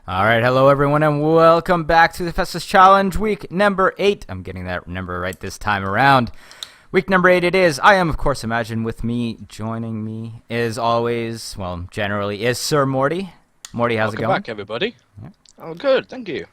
All right, hello everyone, and welcome back to the Festus Challenge, week number 8. I'm getting that number right this time around. Week number 8 it is. I am, of course, Imagine. With me, joining me, as always, well, generally, is Sir Morty. Morty, how's it going? Welcome back, everybody. Yeah. Oh, good, thank you.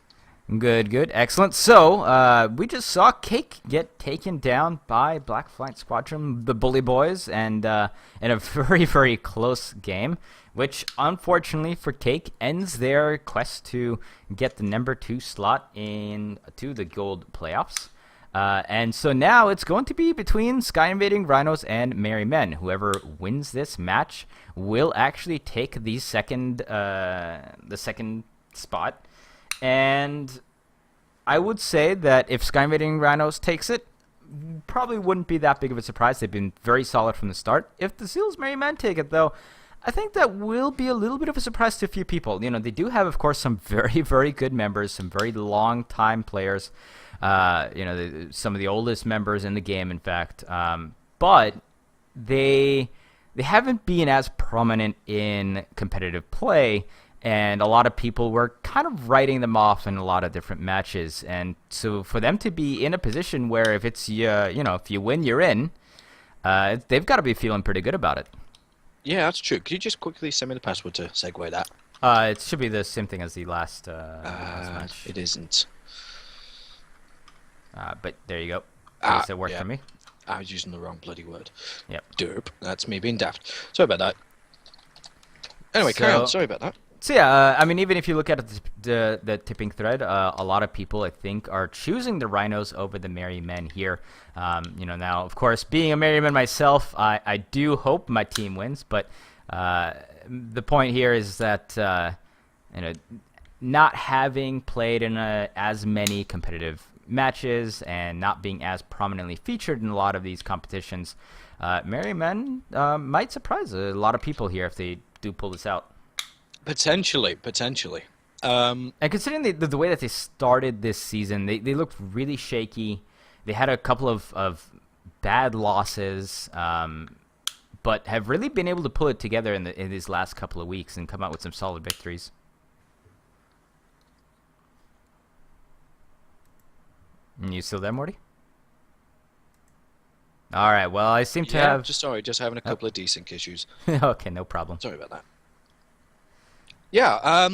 Good, excellent. So, we just saw Cake get taken down by Black Flight Squadron, the Bully Boys, and in a very close game, which, unfortunately for Cake, ends their quest to get the number 2 slot into the Gold Playoffs. And so now it's going to be between Sky Invading Rhinos and Merry Men. Whoever wins this match will actually take the second spot. And I would say that if Sky Invading Rhinos takes it, probably wouldn't be that big of a surprise. They've been very solid from the start. If the Seals Merry Men take it, though, I think that will be a little bit of a surprise to a few people. You know, they do have, of course, some very good members, some very long-time players. Some of the oldest members in the game, in fact. But they haven't been as prominent in competitive play. And a lot of people were kind of writing them off in a lot of different matches. And so for them to be in a position where if it's, if you win, you're in, they've got to be feeling pretty good about it. Yeah, that's true. Could you just quickly send me the password to segue that? It should be the same thing as the last match. It isn't. But there you go. At least it worked for me. I was using the wrong bloody word. Yep. Derp. That's me being daft. Sorry about that. Anyway, carry on. Sorry about that. So yeah, I mean, even if you look at the tipping thread, a lot of people, I think, are choosing the Rhinos over the Merry Men here. Now, of course, being a Merry Man myself, I do hope my team wins. But the point here is that, not having played in as many competitive matches and not being as prominently featured in a lot of these competitions, Merry Men might surprise a lot of people here if they do pull this out. Potentially. And considering the way that they started this season, they looked really shaky. They had a couple of bad losses, but have really been able to pull it together in these last couple of weeks and come out with some solid victories. You still there, Morty? All right. Well, I seem to have. Just having a couple of desync issues. Okay, no problem. Sorry about that. Yeah.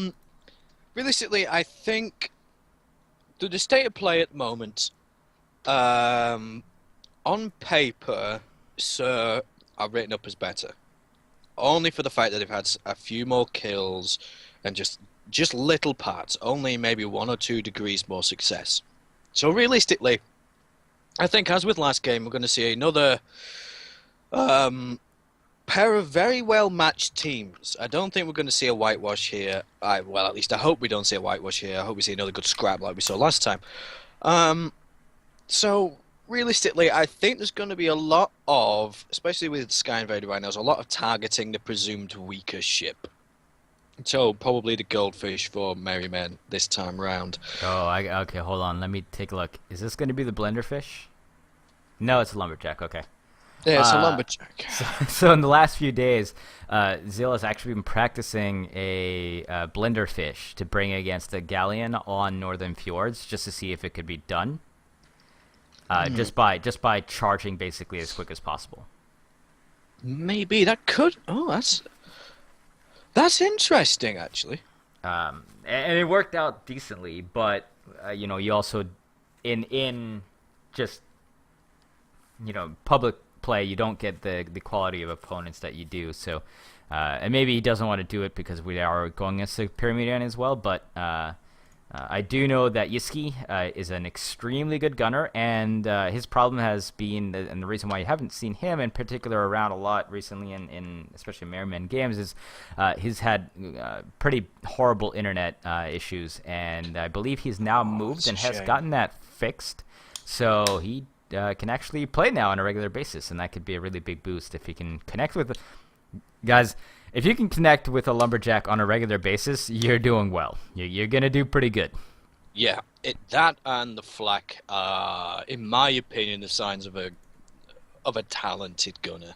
Realistically, I think the state of play at the moment, on paper, Sir are written up as better, only for the fact that they've had a few more kills and just little parts, only maybe 1 or 2 degrees more success. So realistically, I think as with last game, we're going to see another pair of very well-matched teams. I don't think we're going to see a whitewash here. Well, at least I hope we don't see a whitewash here. I hope we see another good scrap like we saw last time. So realistically, I think there's going to be a lot of, especially with Sky Invader right now, there's a lot of targeting the presumed weaker ship. So probably the goldfish for Merry Men this time round. Oh, okay. Hold on. Let me take a look. Is this going to be the blenderfish? No, it's a lumberjack. Okay. Yeah, it's a lumberjack. So in the last few days, Zill has actually been practicing a blenderfish to bring against a galleon on Northern Fjords, just to see if it could be done. Just by charging basically as quick as possible. Maybe that could. Oh, that's interesting, actually. And it worked out decently, but you also in just public play, you don't get the quality of opponents that you do. So, and maybe he doesn't want to do it because we are going against the Pyramidian as well. But I do know that Yiski is an extremely good gunner, and his problem has been, and the reason why you haven't seen him in particular around a lot recently, in especially Merry Men games, is he's had pretty horrible internet issues, and I believe he's now moved and has gotten that fixed, so he can actually play now on a regular basis, and that could be a really big boost if he can connect with guys. If you can connect with a lumberjack on a regular basis, you're doing well. You're gonna do pretty good. Yeah, that and the flak are, in my opinion, the signs of of a talented gunner.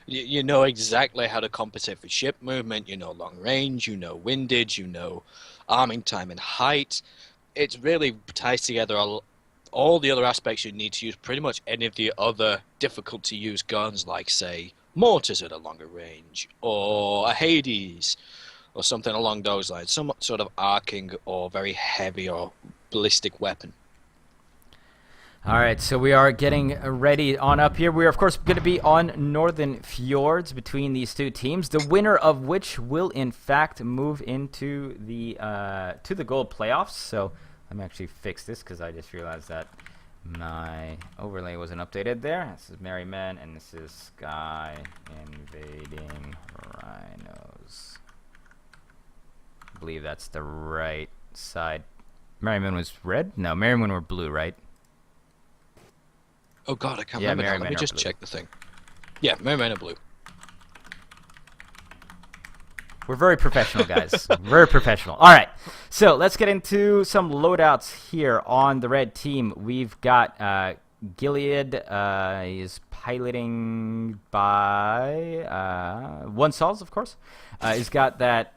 You know exactly how to compensate for ship movement, you know long range, you know windage, you know arming time and height. It really ties together all the other aspects you need to use pretty much any of the other difficult to use guns, like say mortars at a longer range, or a Hades, or something along those lines, some sort of arcing or very heavy or ballistic weapon. All right, so we are getting ready on up here. We are, of course, going to be on Northern Fjords between these two teams, the winner of which will, in fact, move into the to the gold playoffs. So let me actually fix this because I just realized that my overlay wasn't updated there. This is Merryman, and this is Sky Invading Rhinos. I believe that's the right side. Merryman was red? No, Merryman were blue, right? Oh god, I can't remember now. Let me just check the thing. Yeah, Merryman are blue. We're very professional, guys. Very professional. All right, so let's get into some loadouts here on the red team. We've got Gilead is piloting by one Sols, of course. He's got that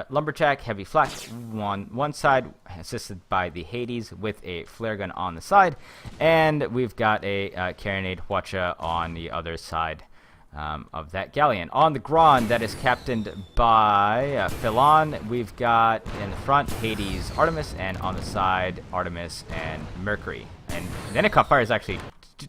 Lumberjack heavy flak on one side, assisted by the Hades with a flare gun on the side, and we've got a carronade Hwacha on the other side of that galleon. On the Grand, that is captained by Philon. We've got in the front Hades, Artemis, and on the side Artemis and Mercury. And then it caught fire is actually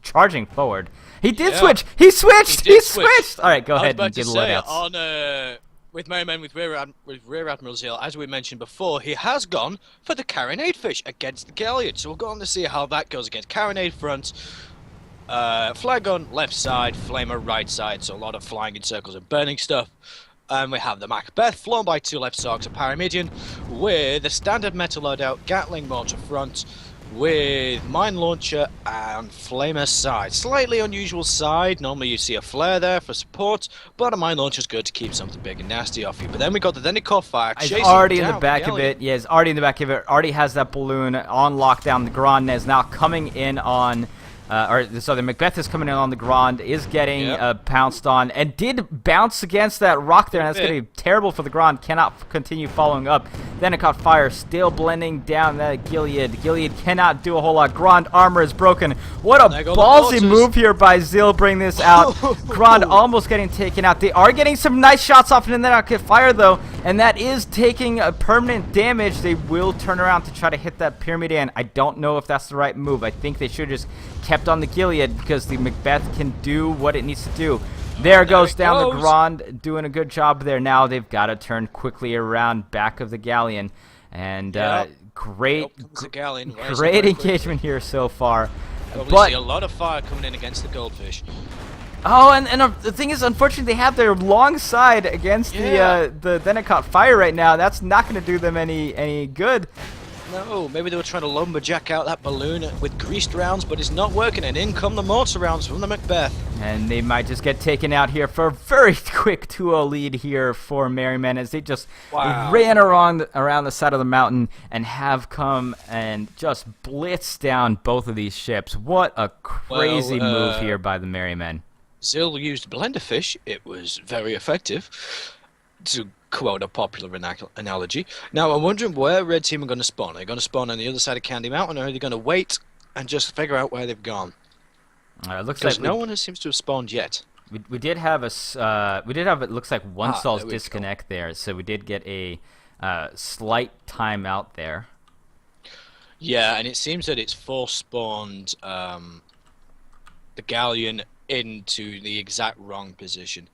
charging forward. He did switch. He switched. He switched. All right, go ahead and give the loadouts. With Merryman with Rear Admiral Zeal, as we mentioned before, he has gone for the carronade fish against the galleon. So we'll go on to see how that goes against carronade front. Flag on left side, flamer right side, so a lot of flying in circles and burning stuff. And we have the Macbeth, flown by two left Sarks, a Pyramidion, with the standard metal loadout, Gatling mortar front, with mine launcher and flamer side. Slightly unusual side. Normally you see a flare there for support, but a mine launcher is good to keep something big and nasty off you. But then we got the Denikov fire. He's already in the back of it. Yeah, he's already in the back of it. Already has that balloon on lockdown. The Grand is now coming in on. So the Macbeth is coming in on the Grand, is getting pounced on, and did bounce against that rock there, and that's going to be terrible for the Grand. Cannot continue following up. Then it caught fire, still blending down that Gilead. Gilead cannot do a whole lot. Grand armor is broken. What a ballsy move here by Zeal, bring this out. Grand almost getting taken out. They are getting some nice shots off, and then I get fire though, and that is taking a permanent damage. They will turn around to try to hit that pyramid in. I don't know if that's the right move. I think they should just kept on the Gilead because the Macbeth can do what it needs to do. There goes down the Grand, doing a good job there. Now they've got to turn quickly around back of the galleon, and great engagement here so far. But see a lot of fire coming in against the goldfish. Oh, and the thing is, unfortunately, they have their long side against the Denikov fire right now. That's not going to do them any good. No, maybe they were trying to lumberjack out that balloon with greased rounds, but it's not working, and in come the mortar rounds from the Macbeth. And they might just get taken out here for a very quick 2-0 lead here for Merryman as they just ran around the side of the mountain and have come and just blitz down both of these ships. What a crazy move here by the Merrymen. Zill used Blenderfish. It was very effective, to quote a popular analogy. Now, I'm wondering where Red Team are going to spawn. Are they going to spawn on the other side of Candy Mountain, or are they going to wait and just figure out where they've gone? Looks like no one seems to have spawned yet. We did have it looks like one Sol's disconnect there, so we did get a slight timeout there. Yeah, and it seems that it's force spawned the galleon into the exact wrong position.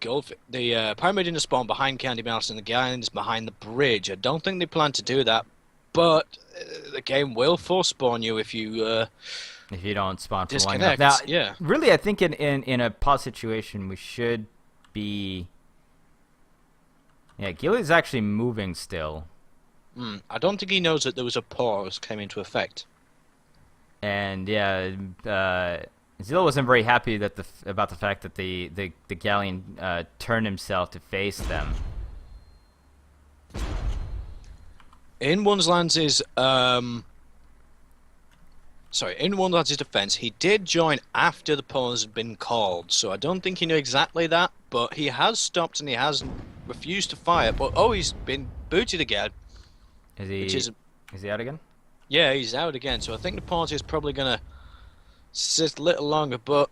The Pyramidion is spawned behind Candy Mouse, and the galleon is behind the bridge. I don't think they plan to do that, but the game will force spawn you if you don't spawn for long enough. Now, really, I think in a pause situation, we should be. Yeah, Gilead's actually moving still. I don't think he knows that there was a pause came into effect. And Zeal wasn't very happy about the fact that the galleon turned himself to face them. In one's lands is sorry, in One Lad's defense, he did join after the pause had been called, so I don't think he knew exactly that, but he has stopped and he has refused to fire. But oh, he's been booted again, Is he? which is Is he out again? yeah, he's out again. So I think the party is probably gonna sit a little longer, but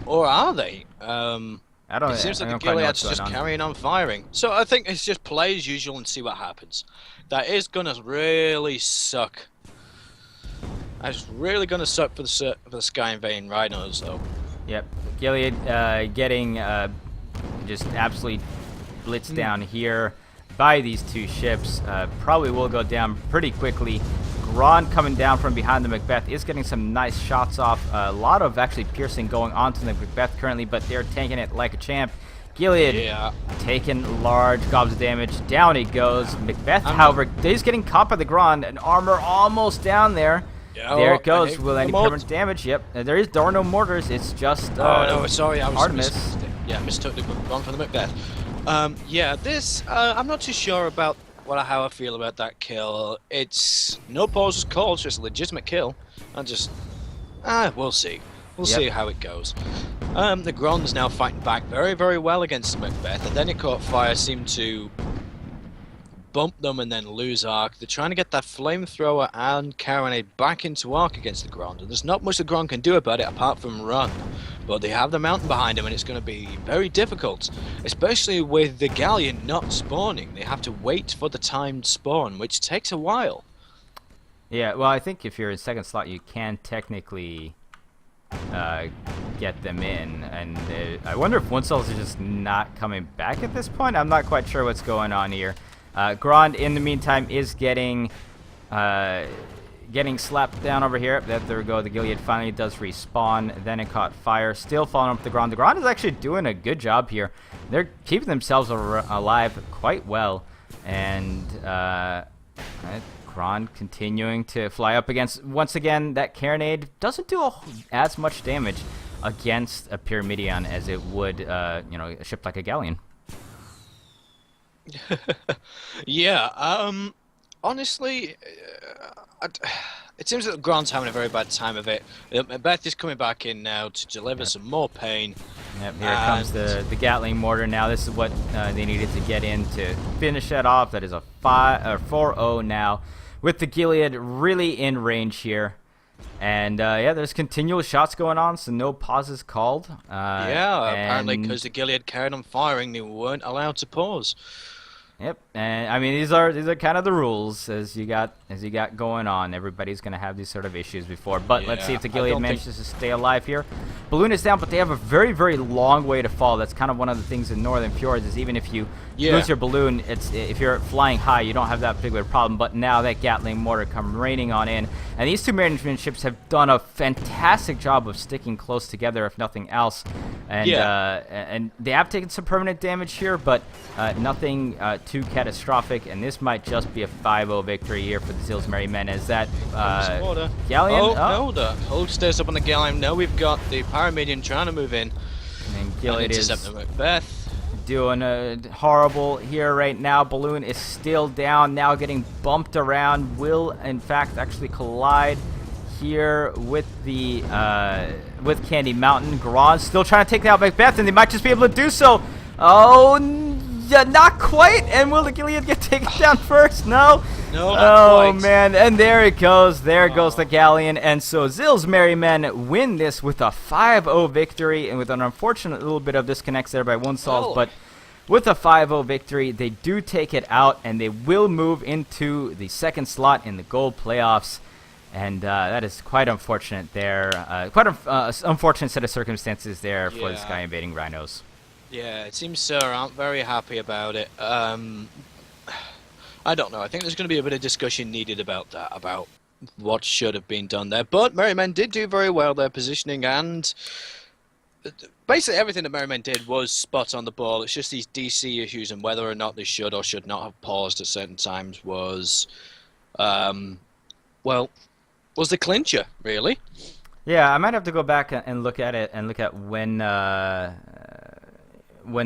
or are they? I don't. It seems I like don't the quite know Gilead's what's going just on. carrying on firing. So I think it's just play as usual and see what happens. That is gonna really suck. That's really gonna suck for the Sky Invading Rhinos, though. Yep. Gilead getting just absolutely blitzed down here by these two ships. Probably will go down pretty quickly. Gron coming down from behind the Macbeth is getting some nice shots off. A lot of actually piercing going onto the Macbeth currently, but they're tanking it like a champ. Gilead taking large gobs of damage. Down he goes. Macbeth, however, he's getting caught by the Gron, and armor almost down there. Yeah, There it goes. Will any permanent damage? Yep. There are no mortars. It's just oh no, sorry, I was Artemis. mistook the Gron for the Macbeth. Yeah, this I'm not too sure about how I feel about that kill. It's no pause was called, it's just a legitimate kill. We'll see. We'll see how it goes. The Gron's now fighting back very, very well against the Macbeth, and then it caught fire, seemed to bump them and then lose arc. They're trying to get that flamethrower and carronade back into arc against the Gron, and there's not much the Gron can do about it apart from run. But they have the mountain behind them, and it's going to be very difficult, especially with the Galleon not spawning. They have to wait for the timed spawn, which takes a while. Yeah, well, I think if you're in second slot, you can technically get them in, and I wonder if One-Souls is just not coming back at this point. I'm not quite sure what's going on here. Grond, in the meantime, is getting slapped down over here. There we go. The Gilead finally does respawn. Then it caught fire. Still falling up the Grond. The Grond is actually doing a good job here. They're keeping themselves alive quite well. And Grond continuing to fly up against, once again, that carronade doesn't do as much damage against a Pyramidion as it would, a ship like a Galleon. Yeah, honestly, it seems that the Grant's having a very bad time of it. Beth is coming back in now to deliver some more pain. Yep, here comes the Gatling mortar now. This is what they needed to get in to finish that off. That is a 4-0 now, with the Gilead really in range here. And yeah, there's continual shots going on, so no pauses called. Apparently because the Gilead carried on firing, they weren't allowed to pause. Yep, and I mean these are kind of the rules as you got going on. Everybody's gonna have these sort of issues before, but let's see if the Gilead manages to stay alive here. Balloon is down, but they have a very, very long way to fall. That's kind of one of the things in Northern Fjords is even if you lose your balloon, if you're flying high, you don't have that particular problem. But now that Gatling mortar come raining on in, and these two management ships have done a fantastic job of sticking close together, if nothing else. And and they have taken some permanent damage here, but nothing too catastrophic. And this might just be a 5-0 victory here for the Zeal's Merry Men. As that Galleon? No, the hold stays up on the Galleon. Now we've got the Pyramidion trying to move in. And Gilead is the Macbeth. Doing horrible here right now. Balloon is still down, now getting bumped around. Will in fact actually collide here with the with Candy Mountain. Gron still trying to take out Macbeth, and they might just be able to do so. Oh, yeah, not quite. And will the Gilead get taken down first? No. No, not quite. Man, and there it goes. There goes the Galleon. And so Zill's Merry Men win this with a 5-0 victory, and with an unfortunate little bit of disconnects there by One-Souls, but with a 5-0 victory, they do take it out, and they will move into the second slot in the gold playoffs. And that is quite unfortunate there. Quite an unfortunate set of circumstances there for the Sky Invading Rhinos. Yeah, it seems Sir aren't very happy about it. I don't know. I think there's going to be a bit of discussion needed about that, about what should have been done there. But Merry Men did do very well their positioning, and basically everything that Merry Men did was spot on the ball. It's just these DC issues and whether or not they should or should not have paused at certain times was, well, was the clincher, really. Yeah, I might have to go back and look at it and look at when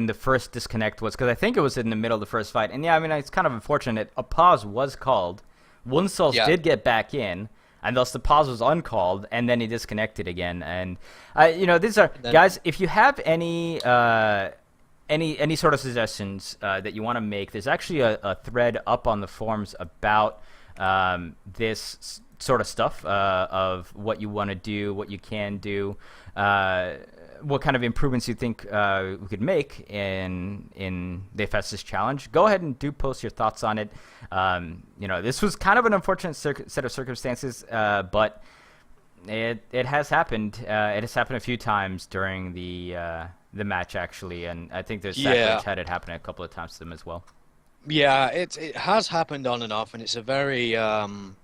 the first disconnect was, because I think it was in the middle of the first fight. And yeah, I mean, it's kind of unfortunate. A pause was called. One-Souls did get back in. and thus the pause was uncalled, and then he disconnected again. And these are And then, guys. If you have any sort of suggestions that you want to make, there's actually a thread up on the forums about this sort of stuff of what you want to do, what you can do, what kind of improvements you think we could make in the Hephaestus challenge. Go ahead and do post your thoughts on it. This was kind of an unfortunate set of circumstances, but it has happened. It has happened a few times during the match, actually, and I think there's Sacrilege had it happen a couple of times to them as well. yeah, it has happened on and off, and it's a very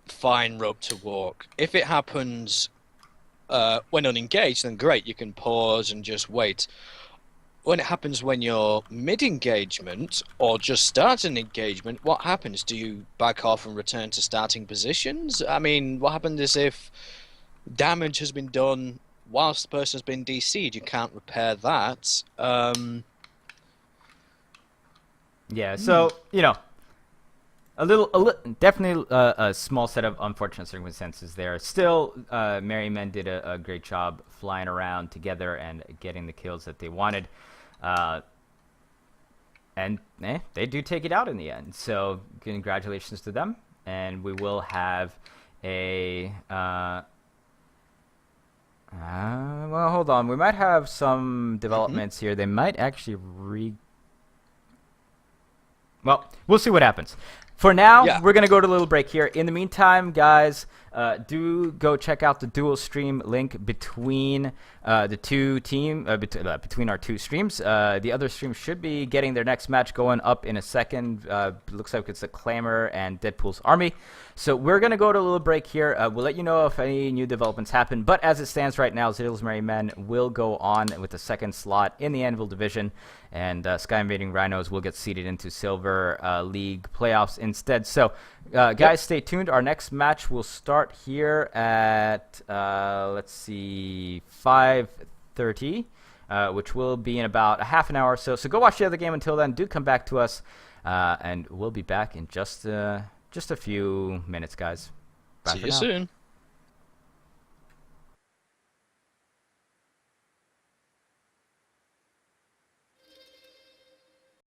fine rope to walk. If it happens when unengaged, then great, you can pause and just wait. When it happens when you're mid-engagement or just start an engagement, what happens? Do you back off and return to starting positions? I mean, what happens if damage has been done whilst the person's been DC'd? You can't repair that. Yeah, so definitely a small set of unfortunate circumstances there. Still, Merry Men did a great job flying around together and getting the kills that they wanted, and they do take it out in the end. So congratulations to them, and we will have a. Well, hold on. We might have some developments here. They might actually Well, we'll see what happens. For now, we're going to go to a little break here. In the meantime, guys, do go check out the dual stream link between the two between our two streams. The other stream should be getting their next match going up in a second. Looks like it's the Clamor and Deadpool's Army. So we're going to go to a little break here. We'll let you know if any new developments happen. But as it stands right now, Zill's Merry Men will go on with the second slot in the Anvil Division. And Sky Invading Rhinos will get seeded into Silver League playoffs instead. So, guys, stay tuned. Our next match will start here at, let's see, 5:30, which will be in about a half an hour or so. So go watch the other game. Until then, do come back to us, and we'll be back in just a few minutes, guys. Bye See for you now. soon.